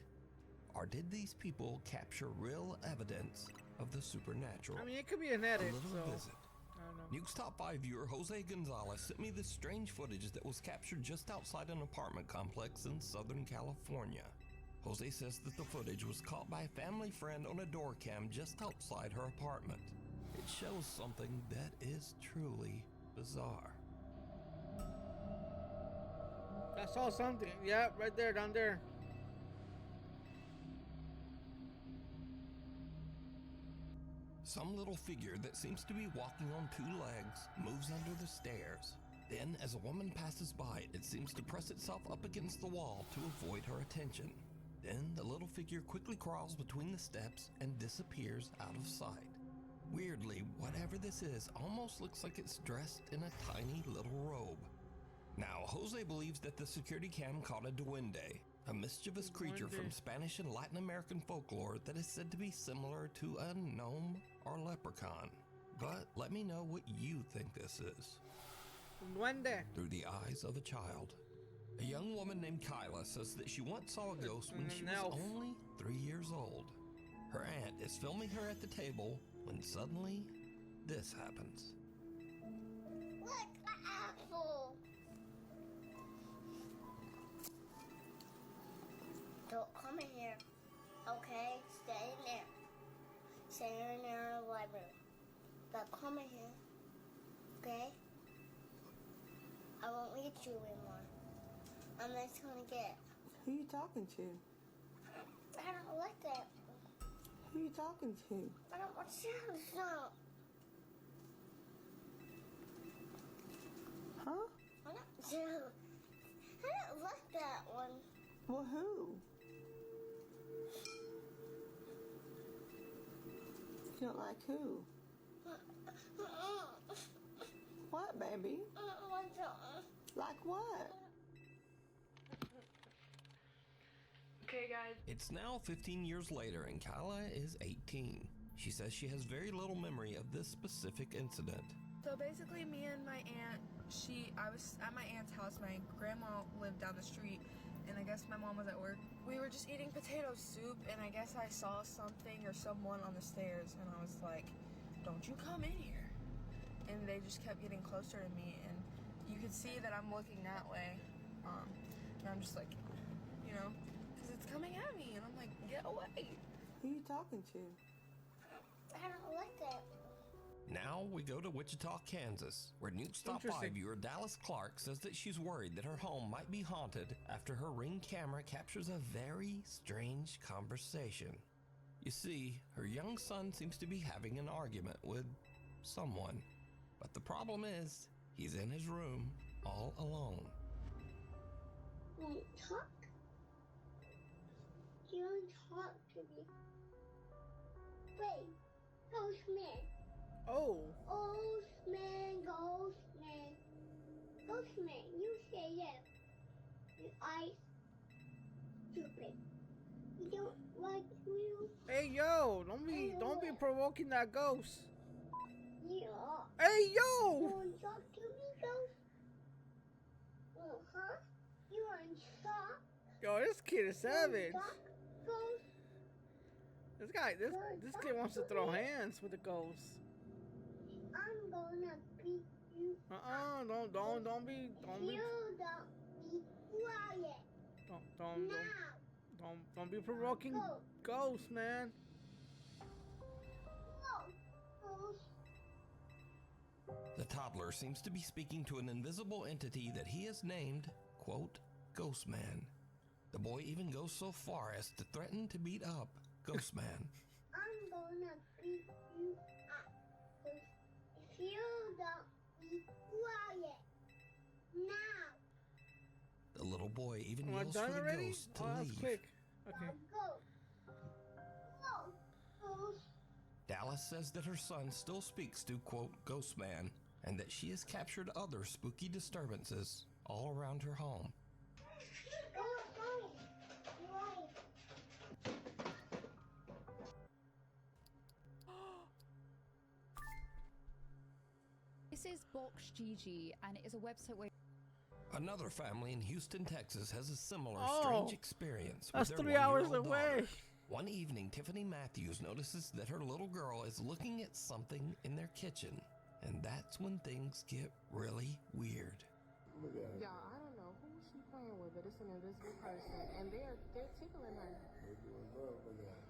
Or did these people capture real evidence of the supernatural? I mean, it could be an edit, A little so... visit. I don't know. Nuke's Top 5 viewer Jose Gonzalez sent me this strange footage that was captured just outside an apartment complex in Southern California. Jose says that the footage was caught by a family friend on a door cam just outside her apartment. It shows something that is truly bizarre. I saw something. Yeah, right there, down there. Some little figure that seems to be walking on 2 legs moves under the stairs. Then, as a woman passes by, it seems to press itself up against the wall to avoid her attention. Then, the little figure quickly crawls between the steps and disappears out of sight. Weirdly, whatever this is almost looks like it's dressed in a tiny little robe. Now, Jose believes that the security cam caught a duende, a mischievous creature from Spanish and Latin American folklore that is said to be similar to a gnome or leprechaun. But let me know what you think this is. Duende. Through the eyes of a child. A young woman named Kyla says that she once saw a ghost when she was only 3 years old. Her aunt is filming her at the table when suddenly this happens. Look, the apple. Don't come in here, okay? Stay in there. Stay in there in the library. Don't come in here, okay? I won't lead you anymore. I'm just gonna get. Who you talking to? I don't like that. Who you talking to? I don't want to know. Huh? I don't like that one. Well, who? You don't like who? What, baby? Like what? Okay, guys. It's now 15 years later and Kyla is 18. She says she has very little memory of this specific incident. So basically, me and my aunt, I was at my aunt's house. My grandma lived down the street, and I guess my mom was at work. We were just eating potato soup, and I guess I saw something or someone on the stairs, and I was like, don't you come in here. And they just kept getting closer to me, and you could see that I'm looking that way. And I'm just like, you know, because it's coming at me, and I'm like, get away. Who you talking to? I don't like it. Now we go to Wichita, Kansas, where Nukes Top 5 viewer Dallas Clark says that she's worried that her home might be haunted after her Ring camera captures a very strange conversation. You see, her young son seems to be having an argument with someone, but the problem is, he's in his room all alone. Won't talk? You don't talk to me. Wait, ghost man. Oh. Ghost man, ghost man. Ghost man, you say yes. Your eyes stupid. You don't like you. Hey yo, don't be provoking that ghost. Yeah. Hey yo! You want to talk to me, ghost? Huh? You want to talk? Yo, this kid is savage. Ghost? This kid wants to throw hands with the ghost. I'm gonna beat you. Don't be You don't be quiet. Don't be provoking ghosts, man. The toddler seems to be speaking to an invisible entity that he has named, quote, Ghost Man. The boy even goes so far as to threaten to beat up Ghost Man. I'm gonna beat you up. If you don't be quiet. Now. The little boy even yells for the ghost to leave. Quick. Okay. Dallas says that her son still speaks to, quote, Ghost Man, and that she has captured other spooky disturbances all around her home. This is Box Gigi, and it is a website where Another family in Houston, Texas has a similar Oh, strange experience with that's their 3 hours 1-year-old away. daughter. One evening, Tiffany Matthews notices that her little girl is looking at something in their kitchen, and that's when things get really weird. Y'all, I don't know who she playing with, but it's an invisible person, and they're tickling her. They're doing love for that.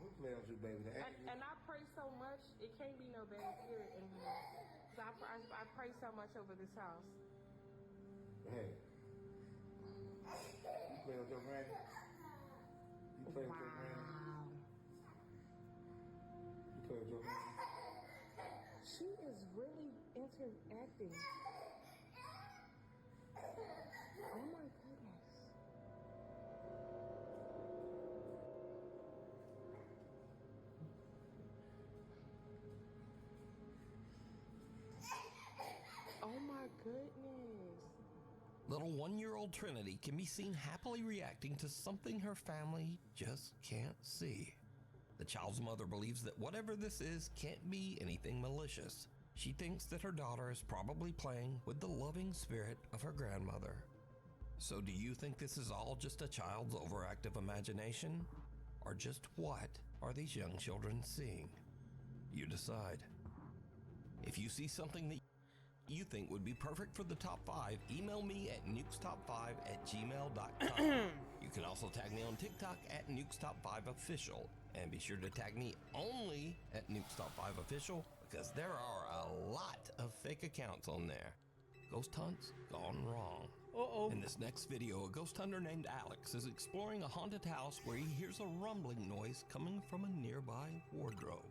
Who's playing with you, baby? And I pray so much, it can't be no bad spirit in here. So I pray so much over this house. Hey. You play with your granny? You play with your granny? You play with your granny? She is really interacting. Oh my goodness. Oh my goodness. Little 1-year-old Trinity can be seen happily reacting to something her family just can't see. The child's mother believes that whatever this is can't be anything malicious. She thinks that her daughter is probably playing with the loving spirit of her grandmother. So do you think this is all just a child's overactive imagination? Or just what are these young children seeing? You decide. If you see something that you think would be perfect for the top 5, email me at nukestop5@gmail.com. You can also tag me on TikTok at nukestop5official, and be sure to tag me only at nukestop5official because there are a lot of fake accounts on there. Ghost hunts gone wrong. In this next video, a ghost hunter named Alex is exploring a haunted house where he hears a rumbling noise coming from a nearby wardrobe.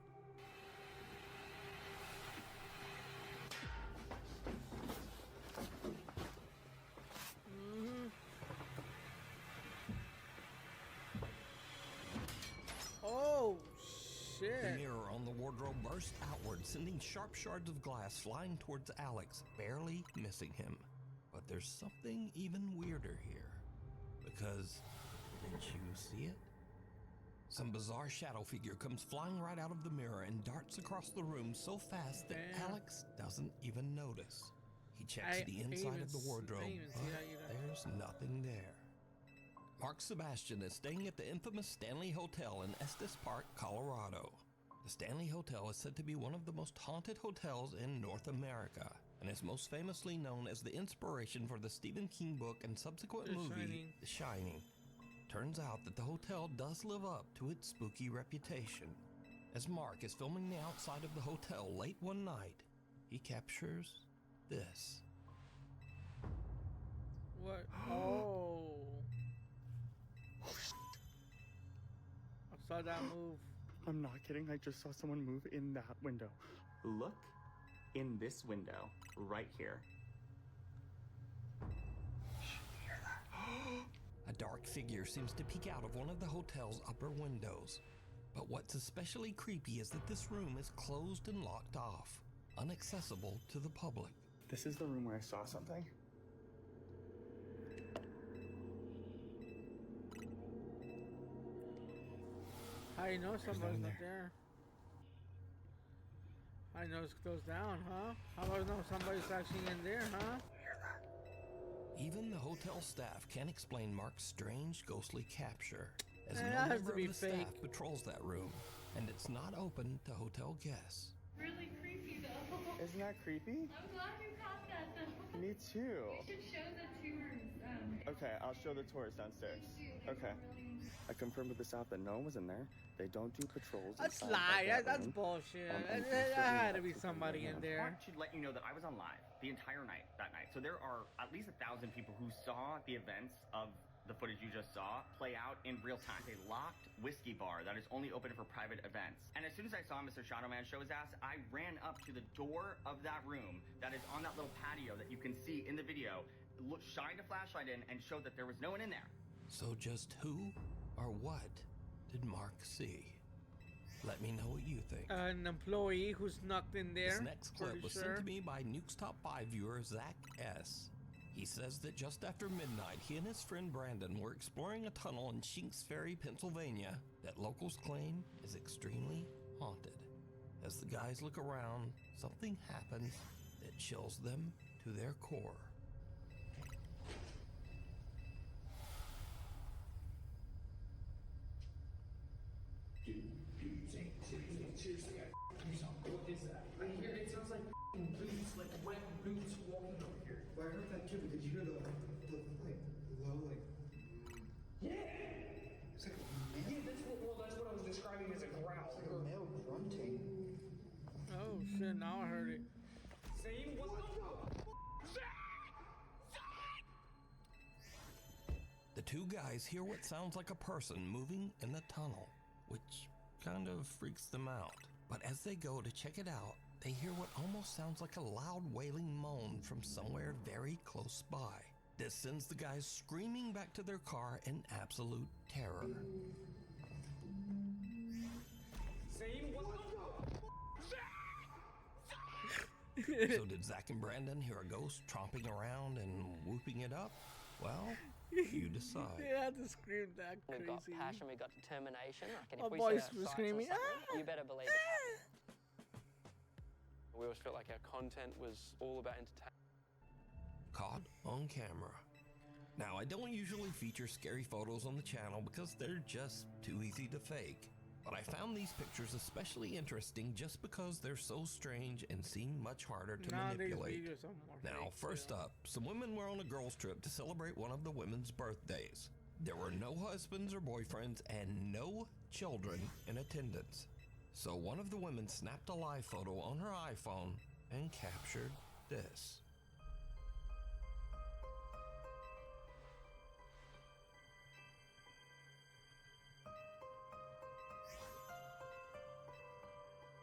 Oh, The shit. mirror on the wardrobe burst outward, sending sharp shards of glass flying towards Alex, barely missing him. But there's something even weirder here. Because, didn't you see it? Some bizarre shadow figure comes flying right out of the mirror and darts across the room so fast that Alex doesn't even notice. He checks the inside of the wardrobe, but there's nothing there. Mark Sebastian is staying at the infamous Stanley Hotel in Estes Park, Colorado. The Stanley Hotel is said to be one of the most haunted hotels in North America, and is most famously known as the inspiration for the Stephen King book and subsequent movie, The Shining. Turns out that the hotel does live up to its spooky reputation. As Mark is filming the outside of the hotel late one night, he captures this. What? Oh. I saw that move. I'm not kidding. I just saw someone move in that window. Look in this window right here. A dark figure seems to peek out of one of the hotel's upper windows. But what's especially creepy is that this room is closed and locked off, inaccessible to the public. This is the room where I saw something. How you know somebody's not there? I know it's closed down, huh? How do I know somebody's actually in there, huh? Even the hotel staff can't explain Mark's strange ghostly capture, as no has member to be of the staff fake. patrols that room, and it's not open to hotel guests. Really creepy though. Isn't that creepy? I'm glad you caught that though. Me too. You should show the tours. Okay, I'll show the tours downstairs. Okay. I confirmed with the staff that no one was in there. They don't do patrols. That's inside lie. that That's room. bullshit. And There certainly had to that's be the somebody in thing. there. I should let you know that I was on live the entire night that night. So there are at least 1,000 people who saw the events of the footage you just saw play out in real time. It's a locked whiskey bar that is only open for private events. And as soon as I saw Mr. Shadowman show his ass, I ran up to the door of that room that is on that little patio that you can see in the video, shined a flashlight in, and showed that there was no one in there. So just who or what did Mark see? Let me know what you think. An employee who snuck in there. This next clip pretty was sure. sent to me by Nuke's Top 5 viewer Zach S. He says that just after midnight, he and his friend Brandon were exploring a tunnel in Shinks Ferry, Pennsylvania, that locals claim is extremely haunted. As the guys look around, something happens that chills them to their core. Seriously, what is that? I hear it sounds like boots, like wet boots walking over here. Well, I heard that too, but did you hear the low, like? Yeah! It's like a male. Yeah, that's what I was describing as a growl. It's like a male grunting. Oh shit, now I heard it. Saying what the The two guys hear what sounds like a person moving in the tunnel, which kind of freaks them out. But as they go to check it out, they hear what almost sounds like a loud wailing moan from somewhere very close by. This sends the guys screaming back to their car in absolute terror. Saying what So did Zach and Brandon hear a ghost tromping around and whooping it up? Well, you decide. They had to scream that crazy. We've got passion, we've got determination. Like, and My if we boys set were our sights screaming, on something, you better believe it. We always felt like our content was all about entertainment. Caught on camera. Now, I don't usually feature scary photos on the channel because they're just too easy to fake. But I found these pictures especially interesting just because they're so strange and seem much harder to manipulate. Now, first up, some women were on a girls' trip to celebrate one of the women's birthdays. There were no husbands or boyfriends and no children in attendance. So one of the women snapped a live photo on her iPhone and captured this.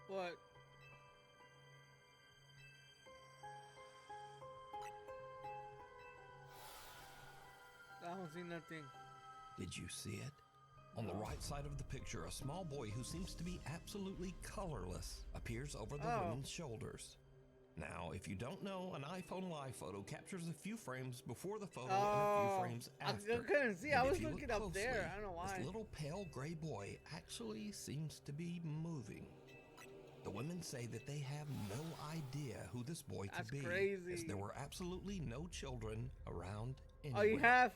What? I don't see nothing. Did you see it? On the right side of the picture, a small boy who seems to be absolutely colorless appears over the woman's shoulders. Now, if you don't know, an iPhone live photo captures a few frames before the photo and a Oh, few frames after. I couldn't see. And I if was you looking look up there. closely, I don't know why. This little pale gray boy actually seems to be moving. The women say that they have no idea who this boy That's could be, crazy. as there were absolutely no children around Oh, you anywhere. have?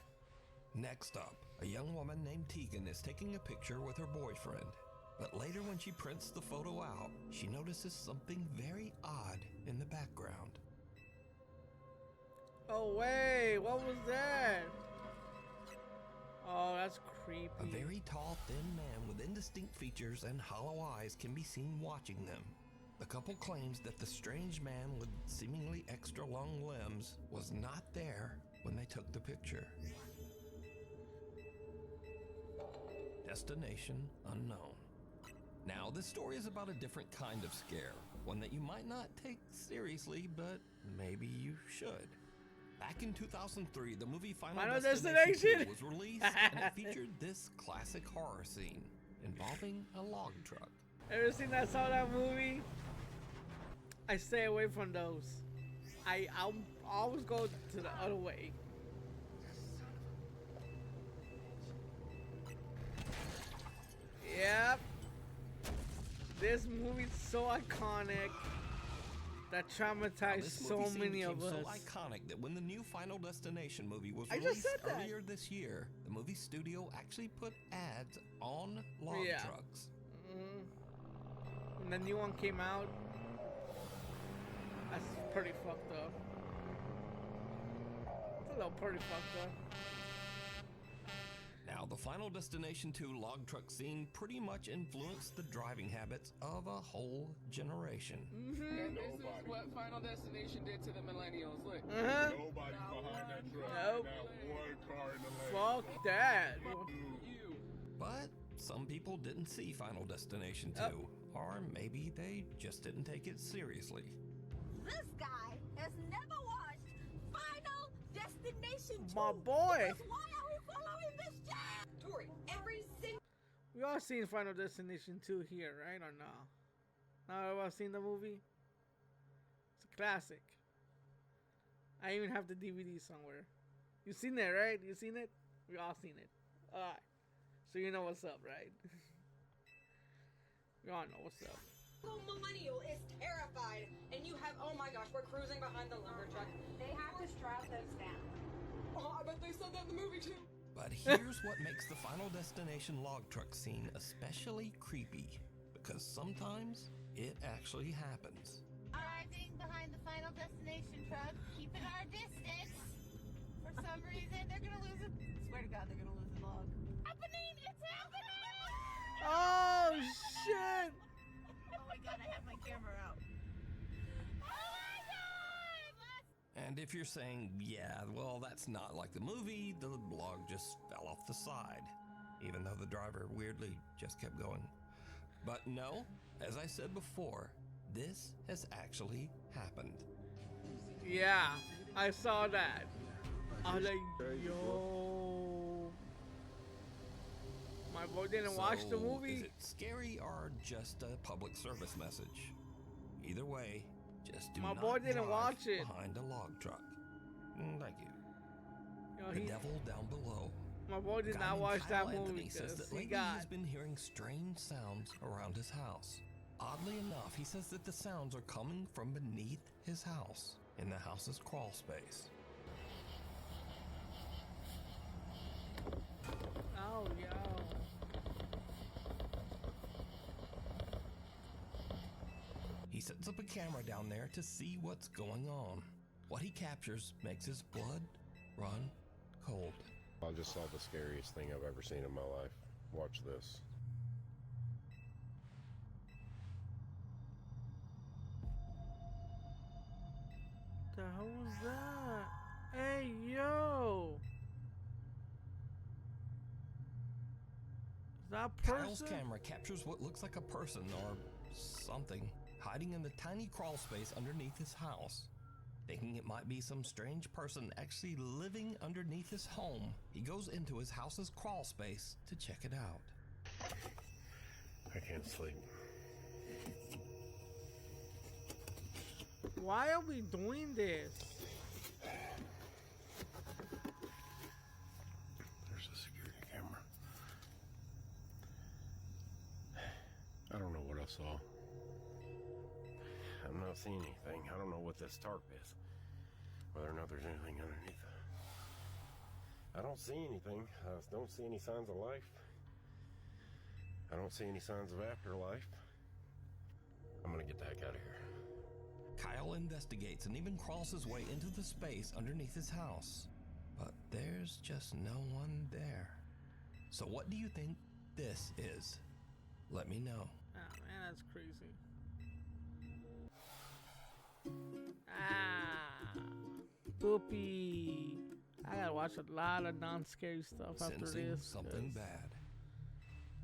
Next up, a young woman named Tegan is taking a picture with her boyfriend. But later when she prints the photo out, she notices something very odd in the background. Oh, wait. What was that? Oh, that's creepy. A very tall, thin man with indistinct features and hollow eyes can be seen watching them. The couple claims that the strange man with seemingly extra long limbs was not there when they took the picture. Destination unknown. Now, this story is about a different kind of scare, one that you might not take seriously, but maybe you should. Back in 2003, the movie Final Destination 2 was released, and it featured this classic horror scene involving a log truck. Ever seen that saw that movie? I stay away from those. I'll always go to the other way. Yep. This movie's so iconic that traumatized so many of us. So iconic that when the new Final Destination movie was I just released said that. earlier this year, the movie studio actually put ads on log trucks. When the new one came out, that's pretty fucked up. It's a little pretty fucked up. Now, the Final Destination 2 log truck scene pretty much influenced the driving habits of a whole generation. And this is what Final Destination did to the millennials. Look. Nobody's behind that truck. Nope. Not one car in the lane. Fuck that. But some people didn't see Final Destination 2, or maybe they just didn't take it seriously. This guy has never watched Final Destination 2. My boy. Because why are we following this jam? Tori, every single... We all seen Final Destination 2 here, right? Or no? Now I've seen the movie. It's a classic. I even have the DVD somewhere. You seen it, right? You seen it? We all seen it. Alright. So you know what's up, right? We all know what's up. Millennial is terrified, and you have, oh my gosh, we're cruising behind the lumber truck. They have to strap those down. Oh, I bet they said that in the movie too. But here's what makes the Final Destination log truck scene especially creepy, because sometimes it actually happens. Arriving behind the Final Destination truck, keeping our distance. For some reason, they're gonna lose it. Swear to God, they're gonna lose the log. Happening! It's happening! Oh, shit! Oh my God, I have my camera out. And if you're saying, yeah, well, that's not like the movie, the log just fell off the side, even though the driver weirdly just kept going. But no, as I said before, this has actually happened. Yeah, I saw that. I was like, yo. My boy didn't watch the So, movie. Is it scary or just a public service message? Either way, just do My not boy didn't drive watch it. behind a log truck. Thank you. Yo, The he- devil down below. My boy did Guy not named watch Kyle that movie Anthony says because that he lately got. he's been hearing strange sounds around his house. Oddly enough, he says that the sounds are coming from beneath his house, in the house's crawl space. Oh, yo. He sets up a camera down there to see what's going on. What he captures makes his blood run cold. I just saw the scariest thing I've ever seen in my life. Watch this. The hell was that? Hey, yo. Is that a Kyle's person? camera captures what looks like a person or something hiding in the tiny crawl space underneath his house. Thinking it might be some strange person actually living underneath his home, he goes into his house's crawl space to check it out. I can't sleep. Why are we doing this? There's a security camera. I don't know what I saw. I'm not seeing anything. I don't know what this tarp is. Whether or not there's anything underneath. I don't see anything. I don't see any signs of life. I don't see any signs of afterlife. I'm gonna get the heck out of here. Kyle investigates and even crawls his way into the space underneath his house. But there's just no one there. So what do you think this is? Let me know. Oh man, that's crazy. Ah, poopy. I gotta watch a lot of non-scary stuff after Sensing this. something bad.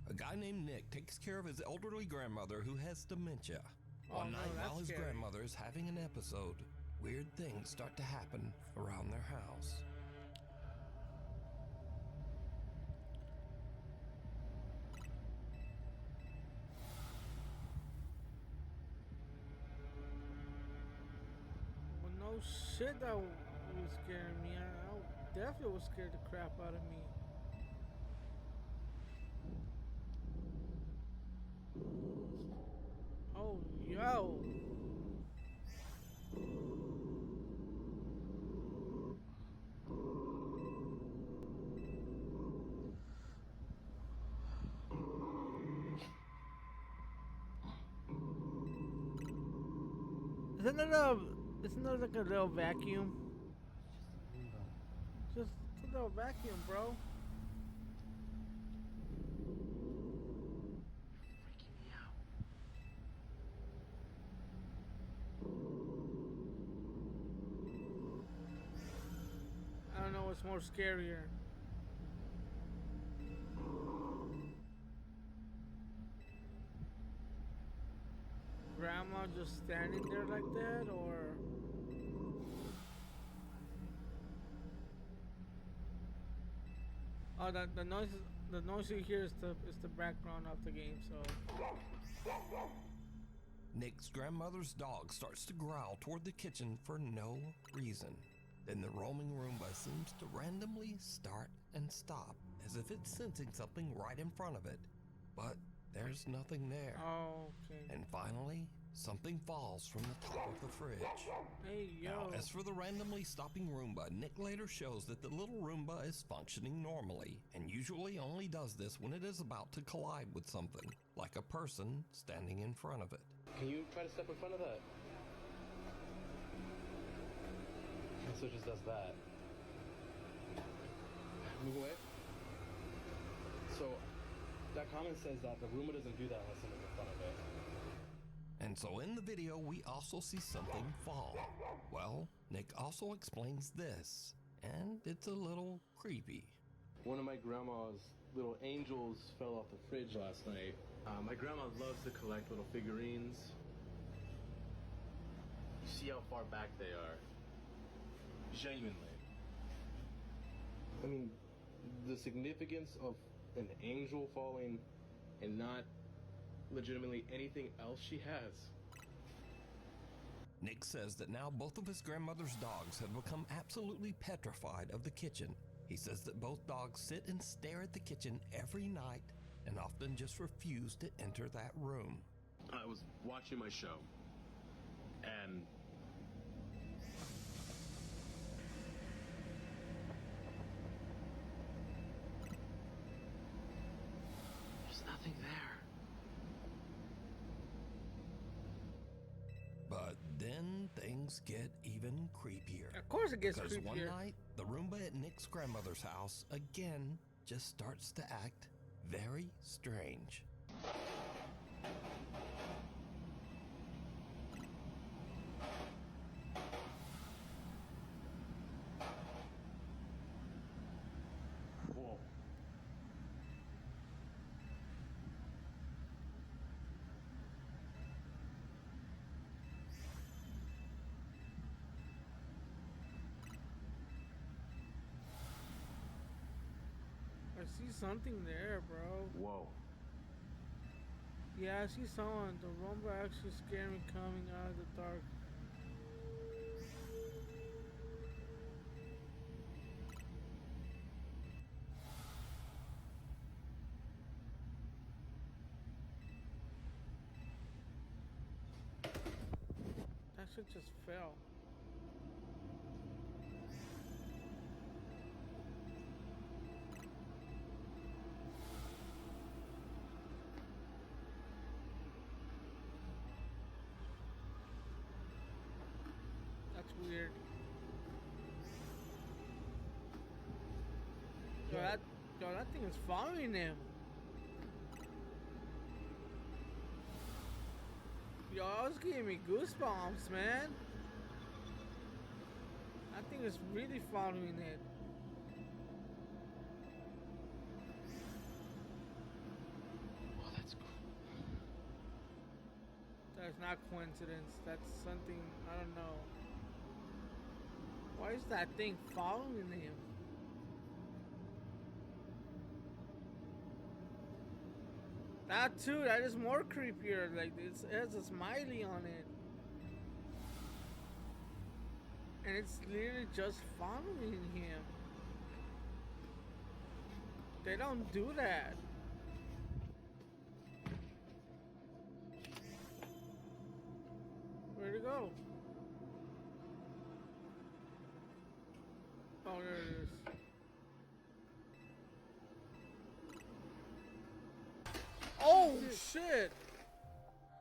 A guy named Nick takes care of his elderly grandmother who has dementia. One no, night that's while his scary. grandmother is having an episode, weird things start to happen around their house. Well, no shit, that was scaring me. I definitely was scared the crap out of me. Oh, yo. Isn't there like a little vacuum? Just a little vacuum, bro. I don't know what's more scarier. Grandma just standing there like that, or oh, the noise you hear is the background of the game. So Nick's grandmother's dog starts to growl toward the kitchen for no reason. Then the roaming Roomba seems to randomly start and stop, as if it's sensing something right in front of it. But there's nothing there. Oh, okay. And finally, something falls from the top of the fridge. Hey, yo. Now, as for the randomly stopping Roomba, Nick later shows that the little Roomba is functioning normally, and usually only does this when it is about to collide with something, like a person standing in front of it. Can you try to step in front of that? So it just does that. Move away. So that comment says that the Roomba doesn't do that unless someone's in front of it. And so in the video, we also see something fall. Well, Nick also explains this, and it's a little creepy. One of my grandma's little angels fell off the fridge last night. My grandma loves to collect little figurines. You see how far back they are. Genuinely. I mean, the significance of an angel falling and not legitimately anything else she has. Nick says that now both of his grandmother's dogs have become absolutely petrified of the kitchen. He says that both dogs sit and stare at the kitchen every night and often just refuse to enter that room. I was watching my show, and there's nothing there. But then things get even creepier. Of course it gets because creepier. one night, the Roomba at Nick's grandmother's house again just starts to act very strange. Whoa. I see something there, bro. Whoa. Yeah, I see someone. The Roomba actually scared me coming out of the dark. shit just fell. That's weird. Yo, that thing is following him. Yo, I was giving me goosebumps, man. That thing is really following it. Oh, that's cool. That's not coincidence. That's something, I don't know. Why is that thing following him? That too, that is more creepier. Like, it has a smiley on it. And it's literally just following him. They don't do that. Where'd it go? Oh, there it is. Oh shit!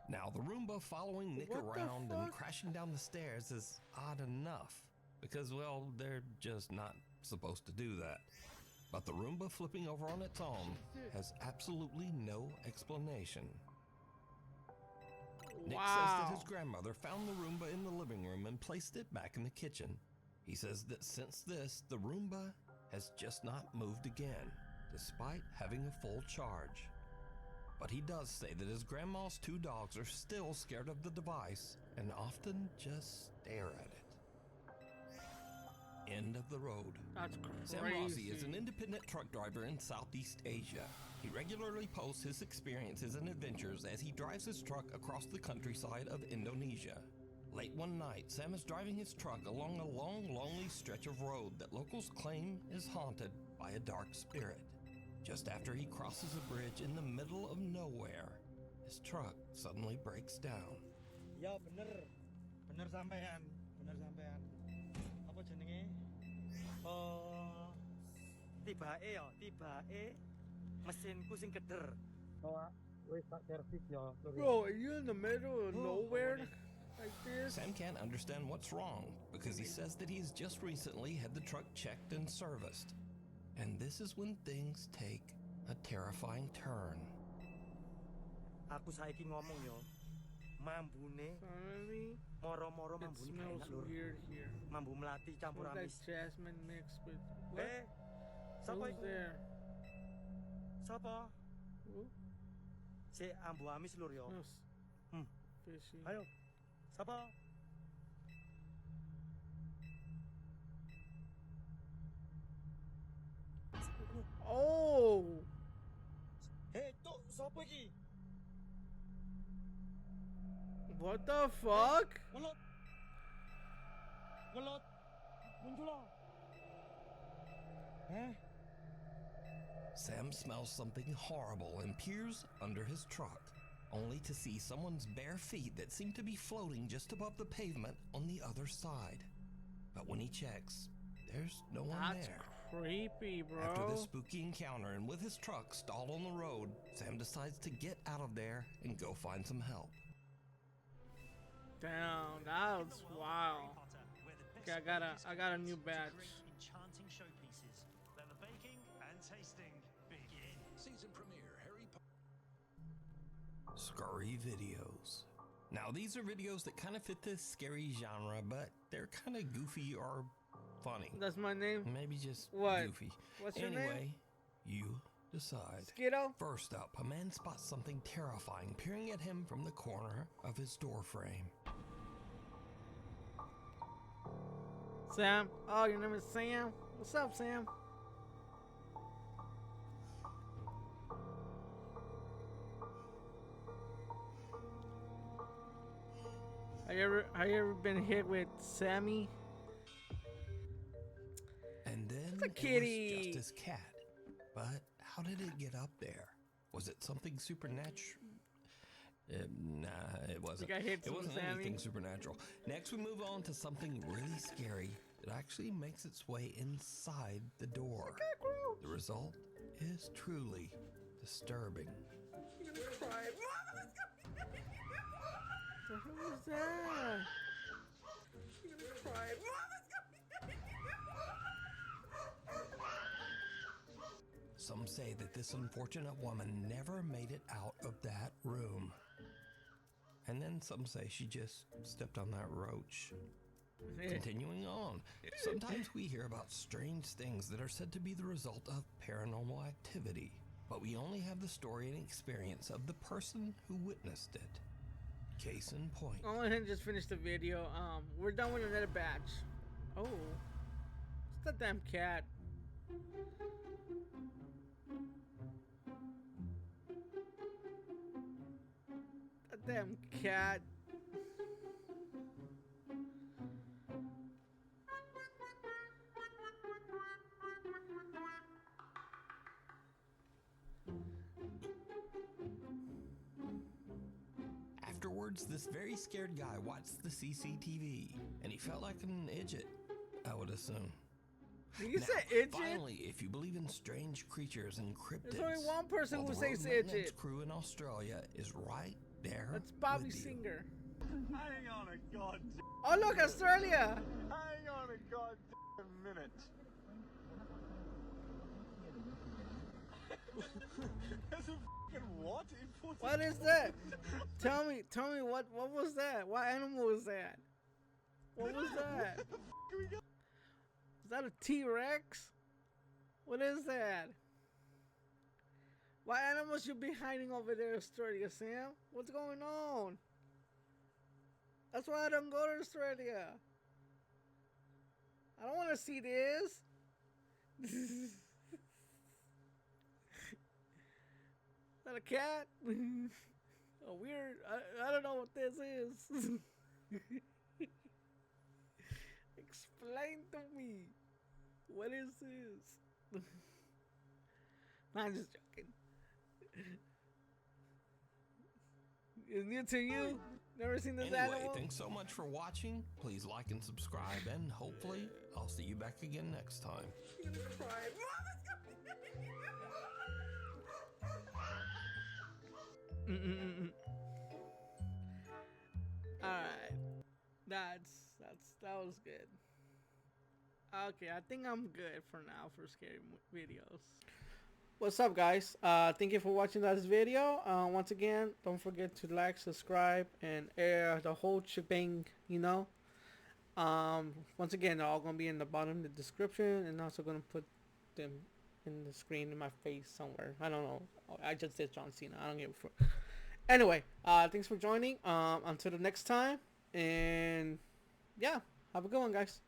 Now the Roomba following Nick What the around and fuck? crashing down the stairs is odd enough, because, well, they're just not supposed to do that. But the Roomba flipping over on its own has absolutely no explanation. Nick says that his grandmother found the Roomba in the living room and placed it back in the kitchen. He says that since this, the Roomba has just not moved again, despite having a full charge. But he does say that his grandma's two dogs are still scared of the device and often just stare at it. End of the road. That's Sam crazy. Rossi is an independent truck driver in Southeast Asia. He regularly posts his experiences and adventures as he drives his truck across the countryside of Indonesia. Late one night, Sam is driving his truck along a long, lonely stretch of road that locals claim is haunted by a dark spirit. Just after he crosses a bridge in the middle of nowhere, his truck suddenly breaks down. Ya bener sampean, Apa jenenge? Tibake mesinku sing keder. Oh, wis tak servis ya. Bro, are you in the middle of nowhere like this? Sam can't understand what's wrong because he says that he's just recently had the truck checked and serviced. And this is when things take a terrifying turn. Aku saiki ngomong yo. Mambune moro-moro It mambune smells enak lur. weird here. Mambu melati campur Smells like amis. jasmine mixed with what? Sapa Who's iku? there? Sapa? Who? Si ambu amis lur yo. Fishy. Ayo. Sapa? Oh! Hey, tok sapa iki? What the fuck? Ngelot. Muncul. Sam smells something horrible and peers under his truck, only to see someone's bare feet that seem to be floating just above the pavement on the other side. But when he checks, there's no one That's there. creepy, bro. After this spooky encounter and with his truck stalled on the road, Sam decides to get out of there and go find some help. Damn, that was wild. Okay, I got a new badge. Enchanting showpieces. Let the baking and tasting begin. Season premiere Harry Potter. Scary videos. Now these are videos that kind of fit this scary genre, but they're kind of goofy or funny. That's my name? Maybe just What? goofy. What's your anyway, name? you decide. Skiddo? First up, a man spots something terrifying peering at him from the corner of his door frame. Sam? Oh, your name is Sam? What's up, Sam? Have you ever been hit with Sammy? And then It's a it kitty. was just his cat. But how did it get up there? Was it something supernatural? Nah, it wasn't. Like I hit It wasn't Sammy. anything supernatural. Next, we move on to something really scary that actually makes its way inside the door. The result is truly disturbing. You're gonna cry. What the hell was that? You're gonna cry. Some say that this unfortunate woman never made it out of that room. And then some say she just stepped on that roach. Continuing on, sometimes we hear about strange things that are said to be the result of paranormal activity, but we only have the story and experience of the person who witnessed it. Case in point. I went ahead and just finished the video. We're done with another batch. Oh, it's that damn cat. That damn cat. Afterwards, this very scared guy watched the CCTV, and he felt like an idiot, I would assume. You Now, said idiot? finally, if you believe in strange creatures and cryptids, There's only one person well, who the says road maintenance idiot. crew in Australia is right there. That's Bobby with you. Singer. Hang on a goddamn. Oh look, Australia! Hang on a goddamn minute. There's a fucking what? What is that? Tell me what was that? What animal was that? What was that? Is that a T-Rex? What is that? What animals should be hiding over there, Australia, Sam? What's going on? That's why I don't go to Australia. I don't want to see this. Is that a cat? A weird. I don't know what this is. Explain to me. What is this? No, I'm just joking. It's new to you? Never seen this Anyway, animal? thanks so much for watching. Please like and subscribe, and hopefully I'll see you back again next time. You're gonna cry. Alright. That was good. Okay, I think I'm good for now for scary videos. What's up, guys? Thank you for watching this video. Once again, don't forget to like, subscribe, and the whole shebang, you know. Once again, they're all gonna be in the bottom of the description, and also gonna put them in the screen in my face somewhere. I don't know. I just did John Cena. I don't give a fuck. Anyway, thanks for joining. Until the next time, and yeah, have a good one, guys.